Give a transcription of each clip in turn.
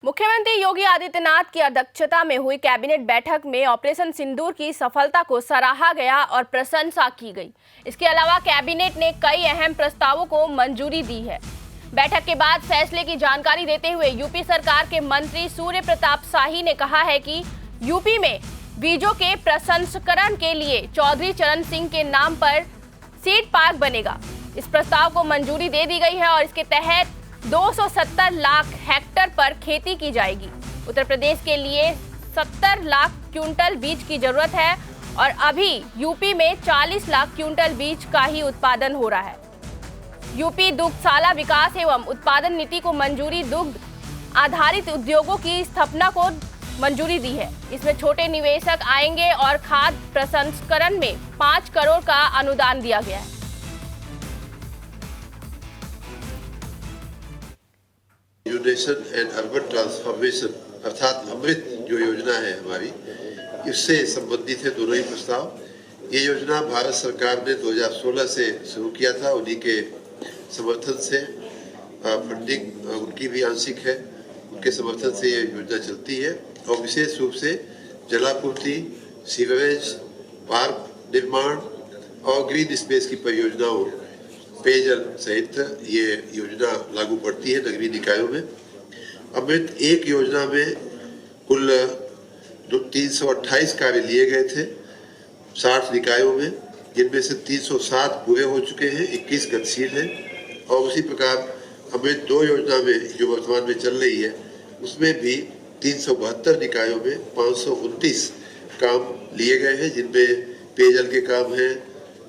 मुख्यमंत्री योगी आदित्यनाथ की अध्यक्षता में हुई कैबिनेट बैठक में ऑपरेशन सिंदूर की सफलता को सराहा गया और प्रशंसा की गई। इसके अलावा कैबिनेट ने कई अहम प्रस्तावों को मंजूरी दी है। बैठक के बाद फैसले की जानकारी देते हुए यूपी सरकार के मंत्री सूर्य प्रताप शाही ने कहा है कि यूपी में बीजों के प्रसंस्करण के लिए चौधरी चरण सिंह के नाम पर सीड पार्क बनेगा। इस प्रस्ताव को मंजूरी दे दी गई है और इसके तहत 270 लाख हेक्टेयर पर खेती की जाएगी। उत्तर प्रदेश के लिए 70 लाख क्विंटल बीज की जरूरत है और अभी यूपी में 40 लाख क्विंटल बीज का ही उत्पादन हो रहा है। यूपी दुग्धशाला विकास एवं उत्पादन नीति को मंजूरी, दुग्ध आधारित उद्योगों की स्थापना को मंजूरी दी है। इसमें छोटे निवेशक आएंगे और खाद्य प्रसंस्करण में 5 करोड़ का अनुदान दिया गया है। यूनेशन एंड अर्बन ट्रांसफॉर्मेशन अर्थात अमृत जो योजना है हमारी, इससे संबंधित है दोनों ही प्रस्ताव। ये योजना भारत सरकार ने 2016 से शुरू किया था। उन्हीं के समर्थन से फंडिंग उनकी भी आंशिक है, उनके समर्थन से ये योजना चलती है और विशेष रूप से जलापूर्ति, सीवरेज, पार्क निर्माण और ग्रीन स्पेस की परियोजनाओं, पेयजल सहित ये योजना लागू पड़ती है नगरीय निकायों में। अमृत एक योजना में कुल 328 कार्य लिए गए थे 60 निकायों में, जिनमें से 307 पूरे हो चुके हैं, 21 गतिशील हैं। और उसी प्रकार अमृत 2 योजना में जो वर्तमान में चल रही है, उसमें भी 372 निकायों में 529 काम लिए गए हैं, जिनमें पेयजल के काम हैं,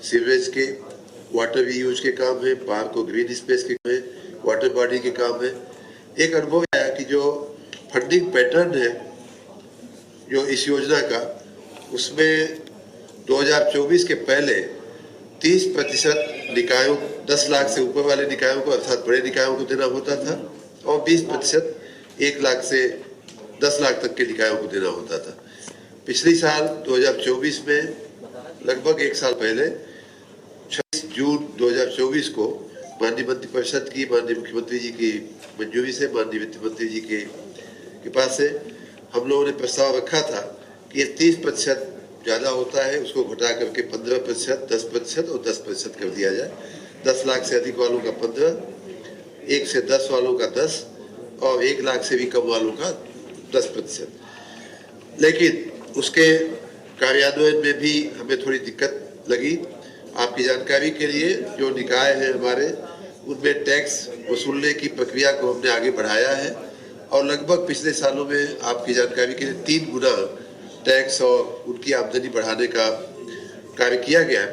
सीवरेज के, वाटर रीयूज के काम है, पार्क और ग्रीन स्पेस के काम है, वाटर बॉडी के काम है। एक अनुभव आया कि जो फंडिंग पैटर्न है जो इस योजना का, उसमें 2024 के पहले 30% निकायों, 10 लाख से ऊपर वाले निकायों को अर्थात बड़े निकायों को देना होता था और 20% 1 लाख से 10 लाख तक के निकायों को देना होता था। पिछले साल 2024 में लगभग 1 साल पहले 26 जून 2024 को माननीय मंत्रिपरिषद की, माननीय मुख्यमंत्री जी की मंजूरी से, माननीय वित्त मंत्री जी के पास से हम लोगों ने प्रस्ताव रखा था कि ये 30% ज़्यादा होता है, उसको घटा करके 15%, 10% और 10% कर दिया जाए। 10 लाख से अधिक वालों का 15, 1 से 10 वालों का 10 और 1 लाख से भी कम वालों का 10%। लेकिन उसके कार्यान्वयन में भी हमें थोड़ी दिक्कत लगी। आपकी जानकारी के लिए जो निकाय हैं हमारे, उनमें टैक्स वसूलने की प्रक्रिया को हमने आगे बढ़ाया है और लगभग पिछले सालों में आपकी जानकारी के लिए 3 गुना टैक्स और उनकी आमदनी बढ़ाने का कार्य किया गया है।